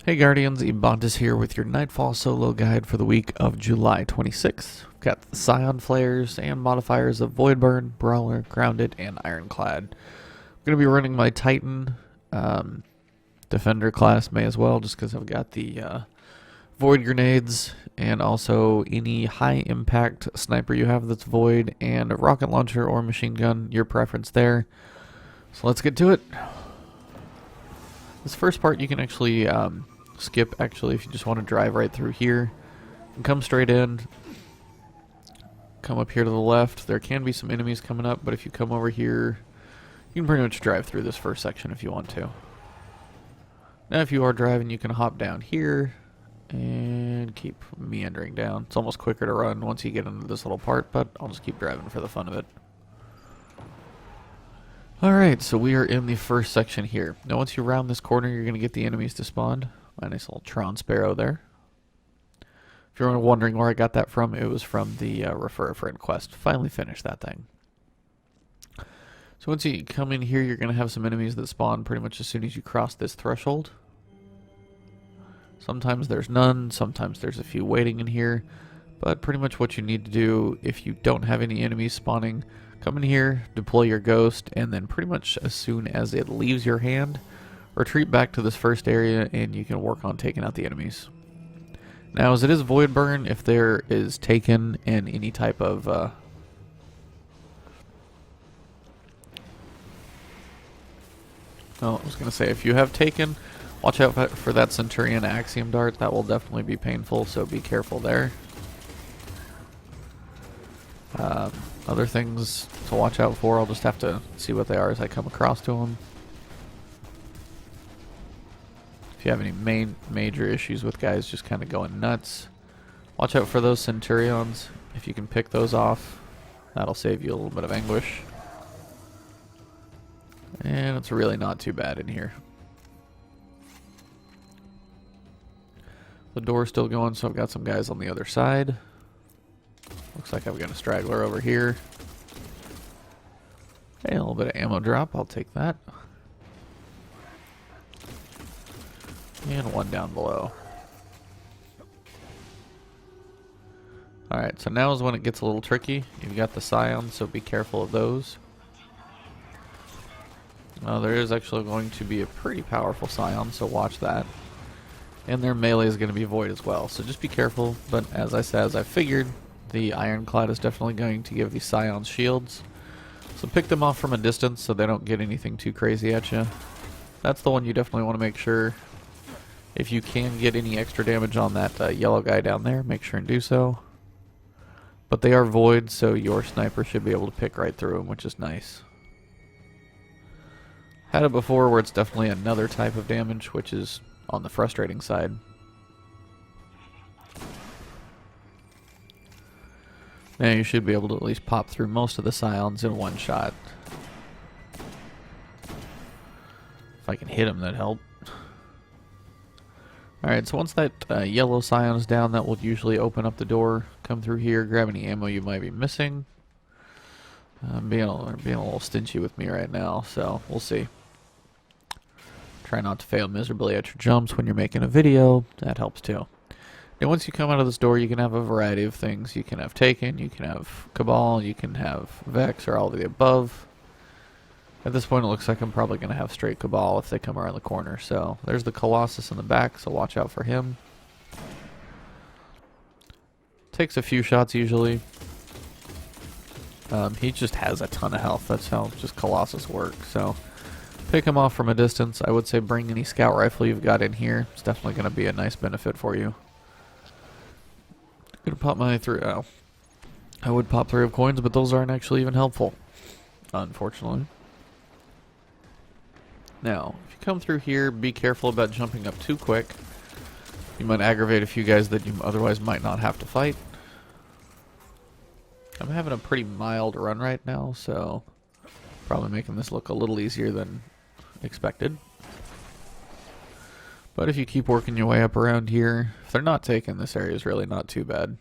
Hey Guardians, Ebontis here with your Nightfall solo guide for the week of July 26th. We've got the Psion Flayers and modifiers of Voidburn, Brawler, Grounded, and Ironclad. I'm going to be running my Titan Defender class, may as well, just because I've got the Void Grenades and also any high impact sniper you have that's Void, and a rocket launcher or machine gun, your preference there. So let's get to it. This first part you can actually skip, if you just want to drive right through here and come straight in. Come up here to the left. There can be some enemies coming up, but if you come over here, you can pretty much drive through this first section if you want to. Now if you are driving, you can hop down here and keep meandering down. It's almost quicker to run once you get into this little part, but I'll just keep driving for the fun of it. Alright, so we are in the first section here. Now once you round this corner, you're going to get the enemies to spawn. My nice little Tron Sparrow there. If you're wondering where I got that from, it was from the Refer a Friend quest. Finally finished that thing. So once you come in here, you're going to have some enemies that spawn pretty much as soon as you cross this threshold. Sometimes there's none, sometimes there's a few waiting in here. But pretty much what you need to do, if you don't have any enemies spawning, come in here, deploy your ghost, and then pretty much as soon as it leaves your hand, retreat back to this first area and you can work on taking out the enemies. Now as it is Void Burn, if there is Taken and any type of I was going to say, if you have Taken, watch out for that Centurion Axiom Dart. That will definitely be painful, so be careful there. Other things to watch out for, I'll just have to see what they are as I come across to them. If you have any major issues with guys just kind of going nuts, watch out for those Centurions. If you can pick those off, that'll save you a little bit of anguish. And it's really not too bad in here. The door's still going, so I've got some guys on the other side. Looks like I've got a straggler over here. Hey, a little bit of ammo drop, I'll take that. And one down below. Alright, so now is when it gets a little tricky. You've got the Psions, so be careful of those. Well, there is actually going to be a pretty powerful Psion, so watch that. And their melee is going to be Void as well, so just be careful. But as I said, as I figured, the IronClad is definitely going to give these Psions shields. So pick them off from a distance so they don't get anything too crazy at you. That's the one you definitely want to make sure. If you can get any extra damage on that yellow guy down there, make sure and do so. But they are Void, so your sniper should be able to pick right through them, which is nice. Had it before where it's definitely another type of damage, which is on the frustrating side. Now you should be able to at least pop through most of the Psions in one shot. If I can hit him, that'd help. Alright, so once that yellow Psion is down, that will usually open up the door. Come through here, grab any ammo you might be missing. I'm being a little stingy with me right now, so we'll see. Try not to fail miserably at your jumps when you're making a video. That helps too. Now once you come out of this door, you can have a variety of things. You can have Taken, you can have Cabal, you can have Vex, or all of the above. At this point, it looks like I'm probably going to have straight Cabal if they come around the corner. So there's the Colossus in the back, so watch out for him. Takes a few shots usually. He just has a ton of health. That's how just Colossus works. So pick him off from a distance. I would say bring any scout rifle you've got in here. It's definitely going to be a nice benefit for you. Gonna pop my three. Oh, I would pop 3 of coins, but those aren't actually even helpful, unfortunately. Now, if you come through here, be careful about jumping up too quick. You might aggravate a few guys that you otherwise might not have to fight. I'm having a pretty mild run right now, so probably making this look a little easier than expected. But if you keep working your way up around here, if they're not taken, this area is really not too bad.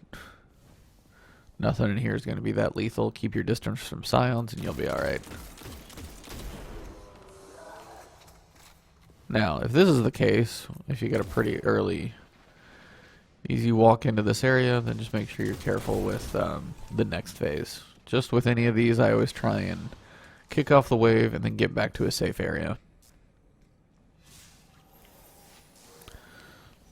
Nothing in here is going to be that lethal. Keep your distance from Psions and you'll be alright. Now, if this is the case, if you get a pretty easy walk into this area, then just make sure you're careful with the next phase. Just with any of these, I always try and kick off the wave and then get back to a safe area.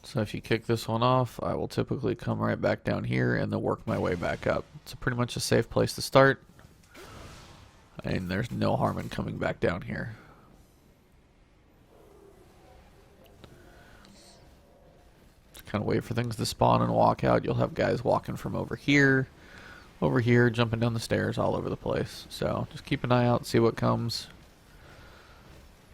So if you kick this one off, I will typically come right back down here and then work my way back up. It's pretty much a safe place to start, and there's no harm in coming back down here. Kind of wait for things to spawn and walk out. You'll have guys walking from over here, jumping down the stairs all over the place. So just keep an eye out, see what comes.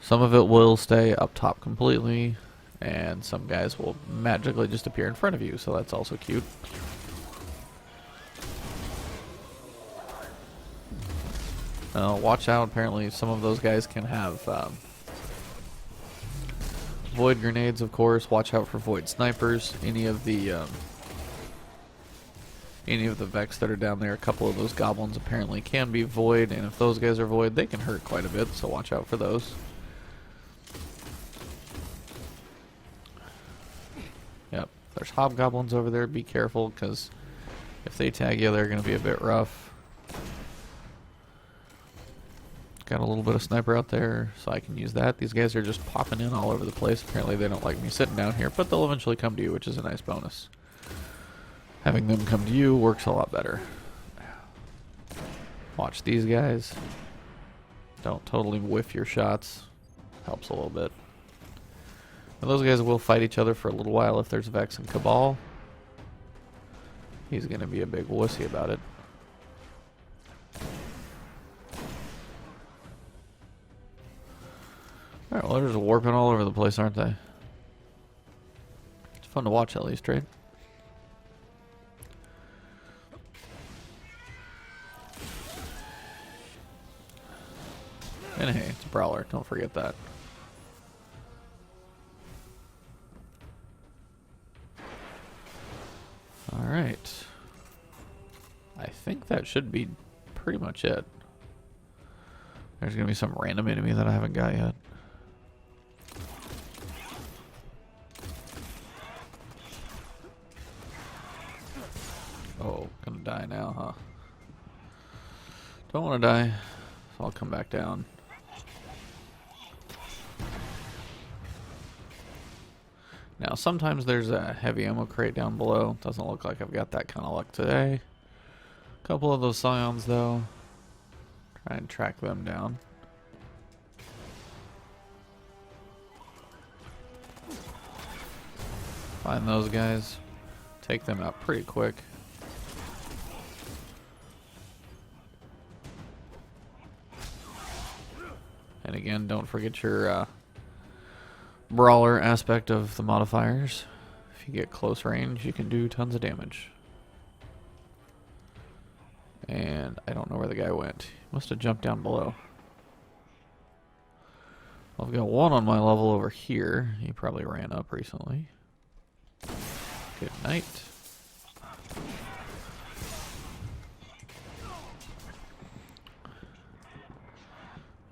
Some of it will stay up top completely, and some guys will magically just appear in front of you, so that's also cute. Watch out, apparently some of those guys can have void grenades, of course. Watch out for void snipers. Any of the Vex that are down there, a couple of those goblins apparently can be void, and if those guys are void, they can hurt quite a bit, so watch out for those. Yep, there's hobgoblins over there. Be careful, because if they tag you, they're going to be a bit rough. Got a little bit of sniper out there, so I can use that. These guys are just popping in all over the place. Apparently they don't like me sitting down here, but they'll eventually come to you, which is a nice bonus. Having them come to you works a lot better. Watch these guys. Don't totally whiff your shots. Helps a little bit. And those guys will fight each other for a little while if there's Vex and Cabal. He's going to be a big wussy about it. Alright, well, they're just warping all over the place, aren't they? It's fun to watch, at least, right? And hey, it's a brawler. Don't forget that. Alright. I think that should be pretty much it. There's going to be some random enemy that I haven't got yet. Oh, gonna die now, huh? Don't want to die, so I'll come back down. Now, sometimes there's a heavy ammo crate down below. Doesn't look like I've got that kind of luck today. A couple of those Psions, though. Try and track them down. Find those guys. Take them out pretty quick. And again, don't forget your brawler aspect of the modifiers. If you get close range, you can do tons of damage. And I don't know where the guy went. He must have jumped down below. I've got one on my level over here. He probably ran up recently. Good night.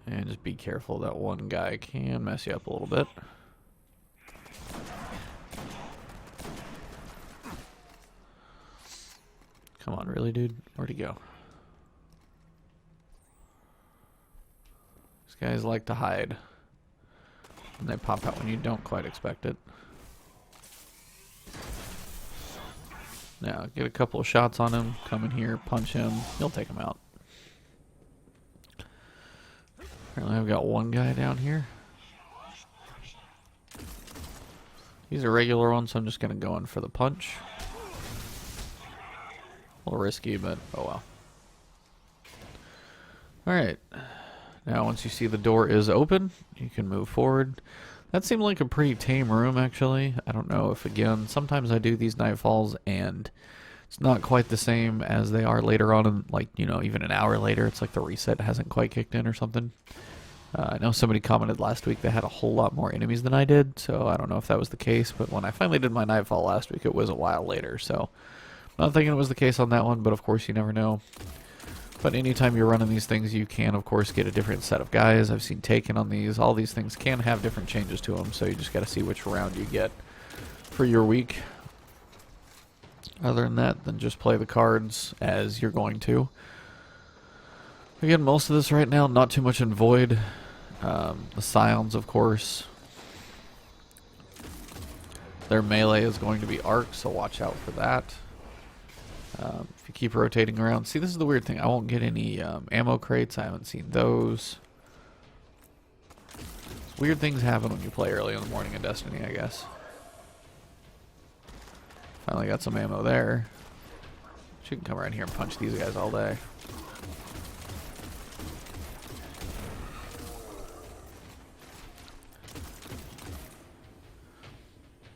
And just be careful, that one guy can mess you up a little bit. Come on, really, dude? Where'd he go? These guys like to hide. And they pop out when you don't quite expect it. Now, get a couple of shots on him. Come in here, punch him. You'll take him out. Apparently I've got one guy down here. He's a regular one, so I'm just going to go in for the punch. A little risky, but oh well. Alright. Now once you see the door is open, you can move forward. That seemed like a pretty tame room, actually. I don't know if, again, sometimes I do these Nightfalls and it's not quite the same as they are later on, in, like, you know, even an hour later. It's like the reset hasn't quite kicked in or something. I know somebody commented last week they had a whole lot more enemies than I did, so I don't know if that was the case, but when I finally did my Nightfall last week, it was a while later, so I'm not thinking it was the case on that one, but of course you never know. But anytime you're running these things, you can, of course, get a different set of guys. I've seen Taken on these. All these things can have different changes to them, so you just got to see which round you get for your week. Other than that, then just play the cards as you're going to. Again, most of this right now, not too much in Void. The Psions, of course. Their melee is going to be Arc, so watch out for that. If you keep rotating around. See, this is the weird thing. I won't get any ammo crates. I haven't seen those. Weird things happen when you play early in the morning in Destiny, I guess. Finally got some ammo there. You can come around here and punch these guys all day.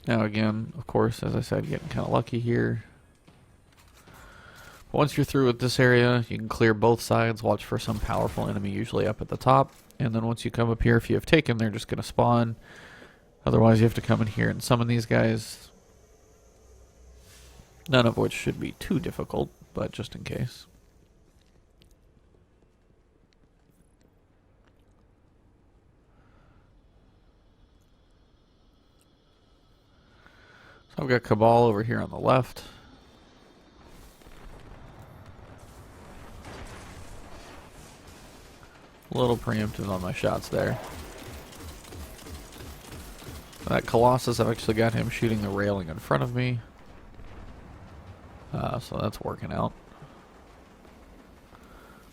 Now again, of course, as I said, getting kind of lucky here. Once you're through with this area, you can clear both sides, watch for some powerful enemy, usually up at the top. And then once you come up here, if you have Taken, they're just going to spawn. Otherwise, you have to come in here and summon these guys. None of which should be too difficult, but just in case. So I've got Cabal over here on the left. A little preemptive on my shots there. That Colossus, I've actually got him shooting the railing in front of me. So that's working out.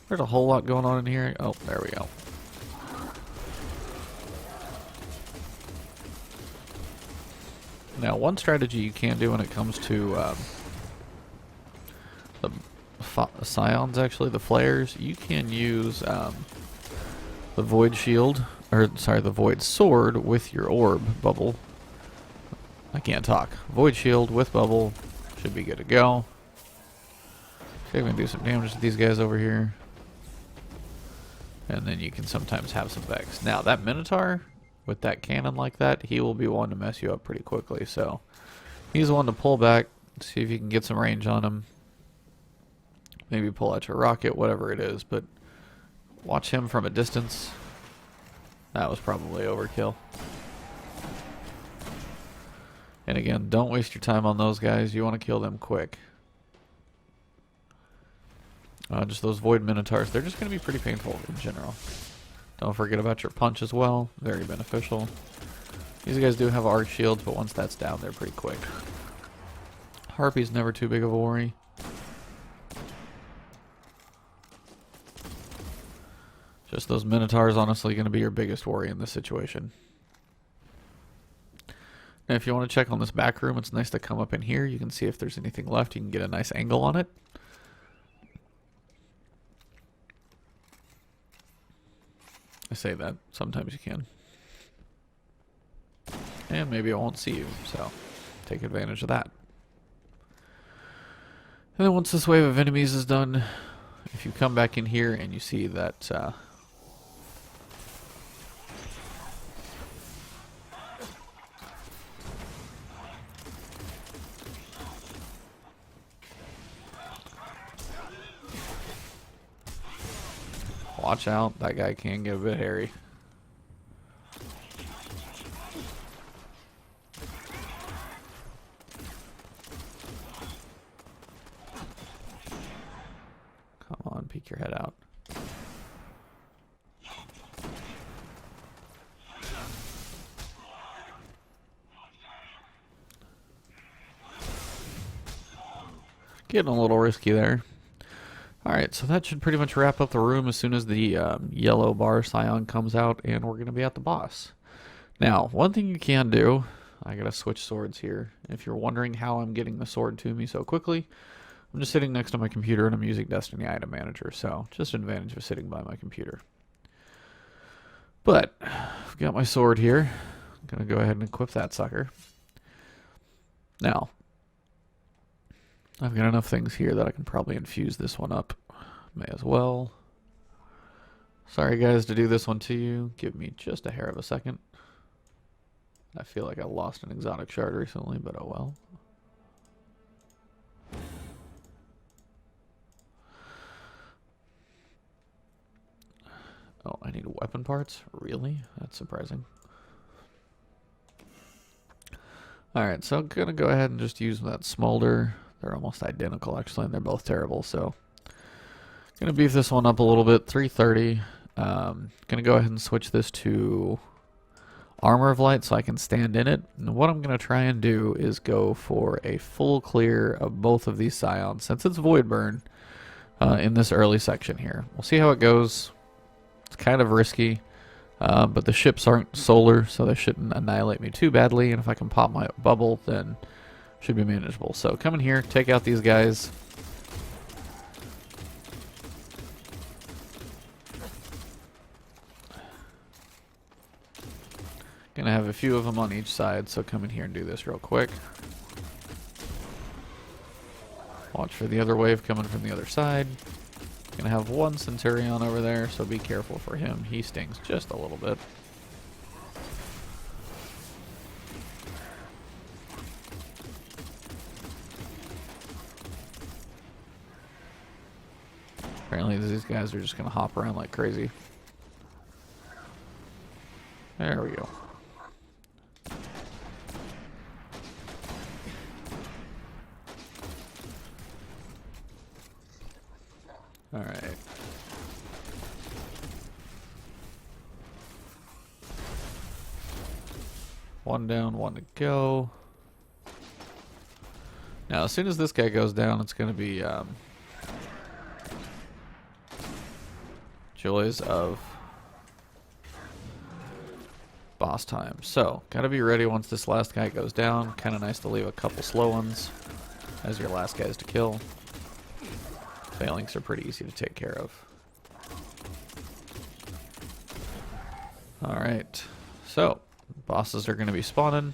There's a whole lot going on in here. Oh, there we go. Now, one strategy you can do when it comes to the Psions, actually, the Flayers, you can use the Void Shield, or sorry, the Void Sword with your Orb Bubble. I can't talk. Void Shield with Bubble should be good to go. Okay, I'm going to do some damage to these guys over here. And then you can sometimes have some Vex. Now, that Minotaur, with that cannon like that, he will be one to mess you up pretty quickly. So, he's one to pull back, see if you can get some range on him. Maybe pull out your rocket, whatever it is. But watch him from a distance. That was probably overkill. And again, don't waste your time on those guys. You want to kill them quick. Just those Void Minotaurs, they're just going to be pretty painful in general. Don't forget about your punch as well. Very beneficial. These guys do have arc shields, but once that's down, they're pretty quick. Harpy's never too big of a worry. Just those Minotaurs honestly going to be your biggest worry in this situation. Now if you want to check on this back room, it's nice to come up in here. You can see if there's anything left. You can get a nice angle on it. I say that. Sometimes you can. And maybe it won't see you, so take advantage of that. And then once this wave of enemies is done, if you come back in here and you see that watch out, that guy can get a bit hairy. Come on, peek your head out. Getting a little risky there. Alright, so that should pretty much wrap up the room as soon as the yellow bar Psion comes out, and we're going to be at the boss. Now, one thing you can do, I gotta switch swords here. If you're wondering how I'm getting the sword to me so quickly, I'm just sitting next to my computer and I'm using Destiny Item Manager, so just an advantage of sitting by my computer. But, I've got my sword here. I'm going to go ahead and equip that sucker. Now, I've got enough things here that I can probably infuse this one up. May as well. Sorry guys to do this one to you. Give me just a hair of a second. I feel like I lost an exotic shard recently, but oh well. Oh, I need weapon parts? Really? That's surprising. Alright, so I'm going to go ahead and just use that smolder. They're almost identical, actually, and they're both terrible, so... Going to beef this one up a little bit, 330. Going to go ahead and switch this to Armor of Light so I can stand in it. And what I'm going to try and do is go for a full clear of both of these Psions, since it's Void Burn, in this early section here. We'll see how it goes. It's kind of risky, but the ships aren't solar, so they shouldn't annihilate me too badly, and if I can pop my bubble, then should be manageable. So come in here, take out these guys. Gonna have a few of them on each side, so come in here and do this real quick. Watch for the other wave coming from the other side. Gonna have one Centurion over there, so be careful for him. He stings just a little bit. Apparently these guys are just gonna hop around like crazy. There we go. Alright. One down, one to go. Now, as soon as this guy goes down, it's going to be joys of boss time. So, gotta be ready once this last guy goes down. Kind of nice to leave a couple slow ones as your last guys to kill. Phalanx are pretty easy to take care of. Alright, so bosses are going to be spawning.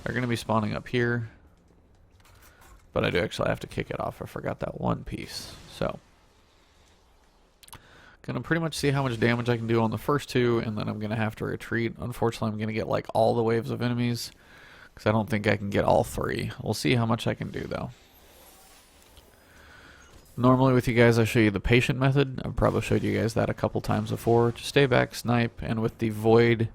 They're going to be spawning up here. But I do actually have to kick it off. I forgot that one piece. So, gonna pretty much see how much damage I can do on the first two, and then I'm going to have to retreat. Unfortunately, I'm going to get like all the waves of enemies, because I don't think I can get all three. We'll see how much I can do though. Normally with you guys I show you the patient method. I've probably showed you guys that a couple times before. Just stay back, snipe, and with the void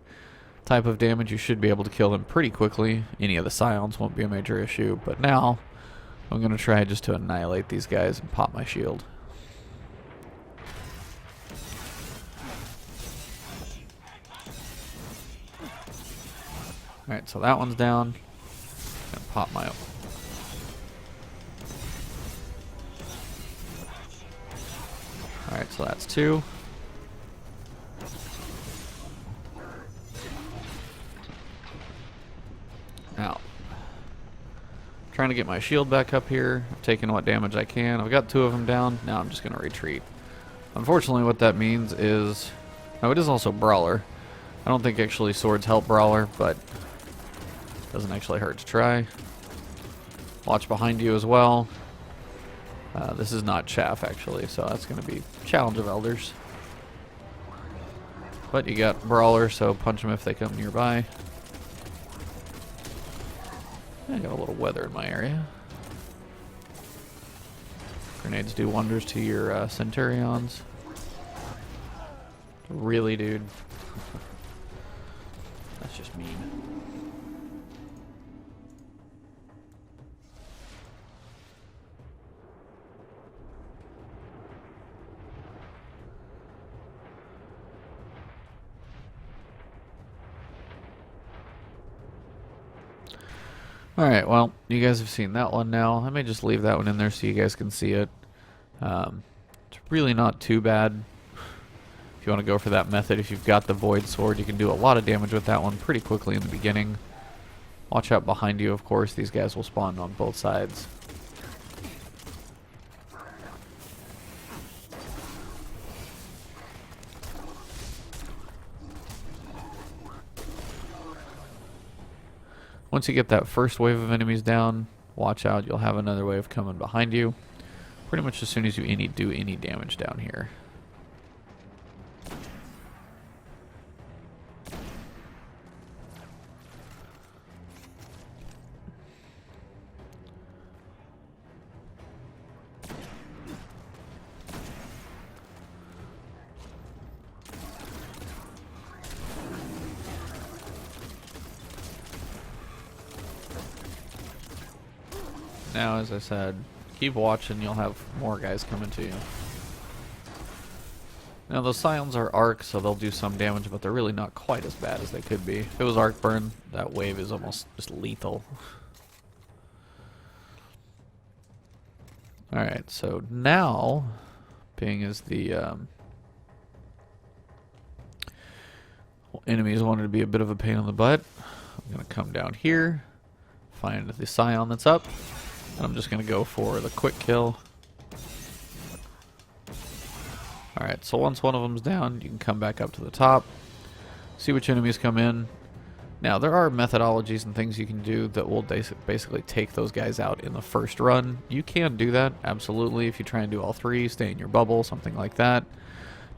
type of damage you should be able to kill them pretty quickly. Any of the Psions won't be a major issue, but now I'm going to try just to annihilate these guys and pop my shield. Alright, so that one's down. Gonna pop my... Alright, so that's two. Now, trying to get my shield back up here. I'm taking what damage I can. I've got two of them down. Now I'm just going to retreat. Unfortunately, what that means is... Oh, it is also Brawler. I don't think actually swords help Brawler, but doesn't actually hurt to try. Watch behind you as well. This is not chaff actually, so that's going to be Challenge of Elders. But you got Brawler, so punch them if they come nearby. I got a little weather in my area. Grenades do wonders to your Centurions. Really, dude? That's just mean. Alright, well, you guys have seen that one now. I may just leave that one in there so you guys can see it. It's really not too bad. If you want to go for that method, if you've got the Void Sword, you can do a lot of damage with that one pretty quickly in the beginning. Watch out behind you, of course. These guys will spawn on both sides. Once you get that first wave of enemies down, watch out, you'll have another wave coming behind you. Pretty much as soon as you do any damage down here. Now, as I said, keep watching, you'll have more guys coming to you. Now, those Psions are arc, so they'll do some damage, but they're really not quite as bad as they could be. If it was arc burn, that wave is almost just lethal. Alright, so now, being as the enemies wanted to be a bit of a pain in the butt, I'm going to come down here, find the Psion that's up, and I'm just going to go for the quick kill. Alright, so once one of them's down, you can come back up to the top, see which enemies come in. Now, there are methodologies and things you can do that will basically take those guys out in the first run. You can do that, absolutely, if you try and do all three, stay in your bubble, something like that.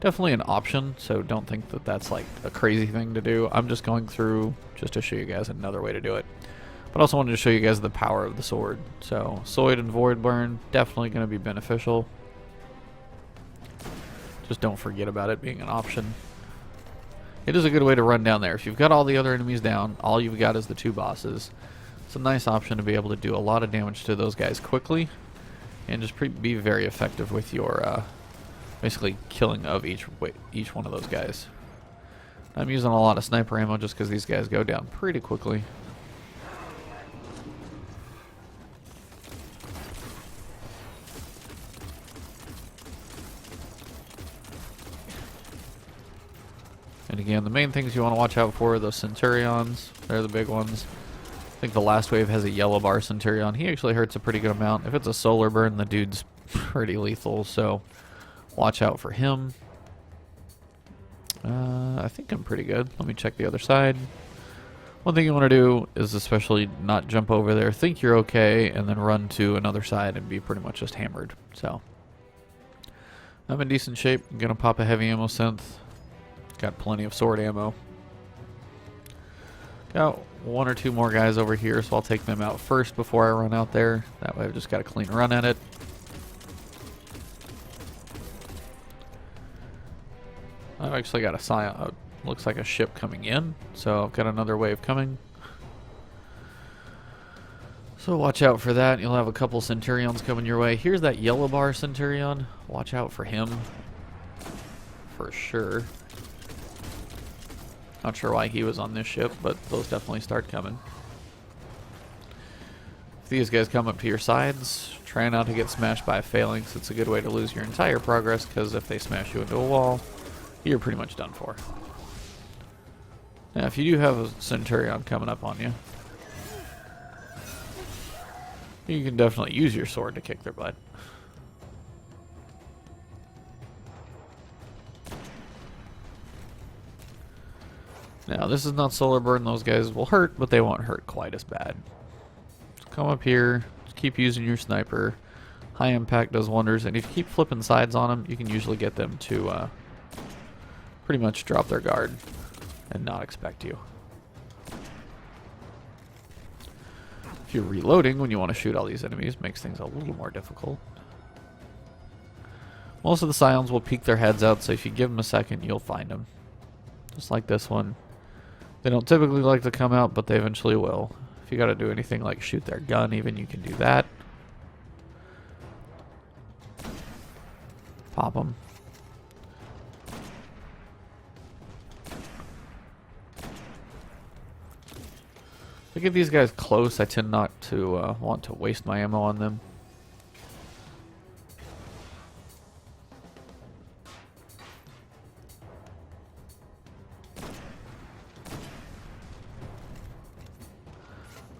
Definitely an option, so don't think that that's like a crazy thing to do. I'm just going through just to show you guys another way to do it. But I also wanted to show you guys the power of the sword. So, Soid and Void Burn, definitely going to be beneficial. Just don't forget about it being an option. It is a good way to run down there. If you've got all the other enemies down, all you've got is the two bosses. It's a nice option to be able to do a lot of damage to those guys quickly. And just be very effective with your basically killing of each one of those guys. I'm using a lot of sniper ammo just because these guys go down pretty quickly. And again, the main things you want to watch out for are those Centurions. They're the big ones. I think the last wave has a yellow bar Centurion. He actually hurts a pretty good amount. If it's a solar burn, the dude's pretty lethal, so watch out for him. I think I'm pretty good. Let me check the other side. One thing you want to do is especially not jump over there, think you're okay, and then run to another side and be pretty much just hammered. So I'm in decent shape. I'm going to pop a heavy ammo synth. Got plenty of sword ammo. Got one or two more guys over here, so I'll take them out first before I run out there. That way I've just got a clean run at it. I've actually got a Psion, looks like a ship coming in, so I've got another wave coming. So watch out for that. You'll have a couple Centurions coming your way. Here's that yellow bar Centurion. Watch out for him. For sure. Not sure why he was on this ship, but those definitely start coming. If these guys come up to your sides, try not to get smashed by a phalanx. It's a good way to lose your entire progress, because if they smash you into a wall, you're pretty much done for. Now, if you do have a Centurion coming up on you, you can definitely use your sword to kick their butt. Now, this is not solar burn. Those guys will hurt, but they won't hurt quite as bad. So come up here, just keep using your sniper. High impact does wonders, and if you keep flipping sides on them, you can usually get them to pretty much drop their guard and not expect you. If you're reloading when you want to shoot all these enemies, makes things a little more difficult. Most of the Psions will peek their heads out, so if you give them a second, you'll find them. Just like this one. They don't typically like to come out, but they eventually will. If you got to do anything like shoot their gun, even, you can do that. Pop them. If I get these guys close, I tend not to want to waste my ammo on them.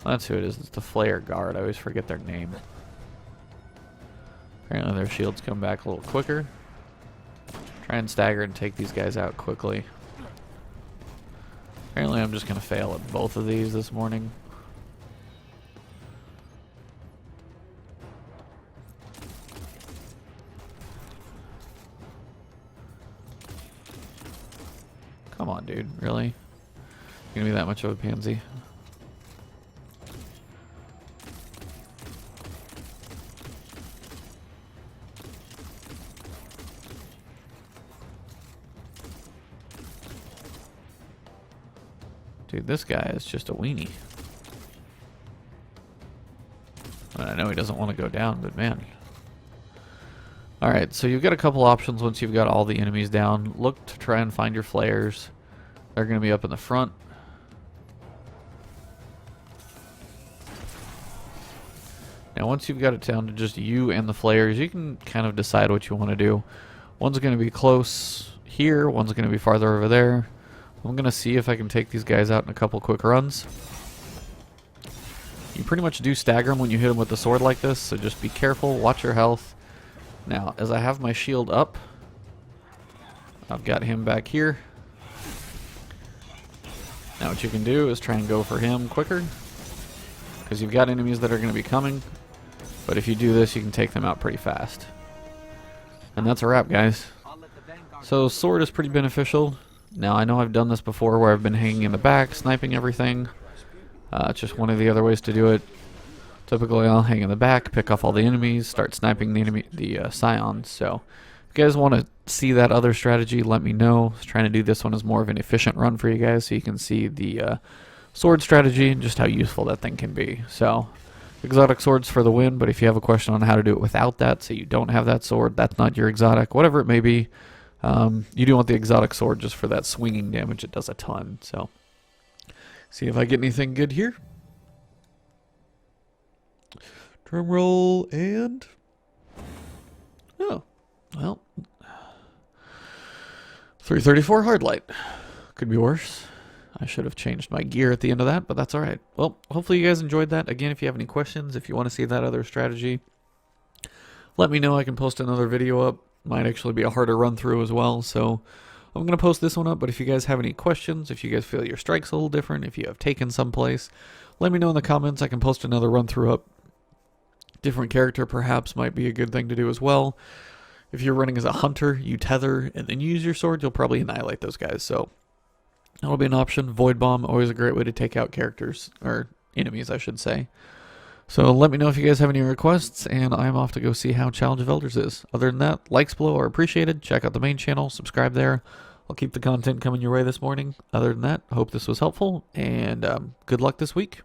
That's who it is. It's the Flayer Guard. I always forget their name. Apparently their shields come back a little quicker. Try and stagger and take these guys out quickly. Apparently I'm just going to fail at both of these this morning. Come on, dude. Really? You gonna be that much of a pansy? Dude, this guy is just a weenie. I know he doesn't want to go down, but man. Alright, so you've got a couple options once you've got all the enemies down. Look to try and find your flayers. They're going to be up in the front. Now once you've got it down to just you and the flayers, you can kind of decide what you want to do. One's going to be close here, one's going to be farther over there. I'm going to see if I can take these guys out in a couple quick runs. You pretty much do stagger them when you hit them with the sword like this, so just be careful, watch your health. Now, as I have my shield up, I've got him back here. Now what you can do is try and go for him quicker, because you've got enemies that are going to be coming, but if you do this, you can take them out pretty fast. And that's a wrap, guys. So sword is pretty beneficial. Now I know I've done this before where I've been hanging in the back, sniping everything. It's just one of the other ways to do it. Typically I'll hang in the back, pick off all the enemies, start sniping the Psions. So if you guys want to see that other strategy, let me know. I was trying to do this one as more of an efficient run for you guys so you can see the sword strategy and just how useful that thing can be. So exotic swords for the win, but if you have a question on how to do it without that, so you don't have that sword, that's not your exotic, whatever it may be, you do want the exotic sword just for that swinging damage. It does a ton. So see if I get anything good here. Drum roll and... oh, well, 334 hard light. Could be worse. I should have changed my gear at the end of that, but that's alright. Well, hopefully you guys enjoyed that. Again, if you have any questions, if you want to see that other strategy, let me know. I can post another video up. Might actually be a harder run through as well, so I'm going to post this one up. But if you guys have any questions, if you guys feel your strike's a little different, if you have taken someplace, let me know in the comments. I can post another run through up. Different character perhaps might be a good thing to do as well. If you're running as a hunter, you tether and then you use your sword, you'll probably annihilate those guys. So that'll be an option. Void Bomb, always a great way to take out characters, or enemies I should say. So let me know if you guys have any requests, and I'm off to go see how Challenge of Elders is. Other than that, likes below are appreciated. Check out the main channel, subscribe there. I'll keep the content coming your way this morning. Other than that, I hope this was helpful, and good luck this week.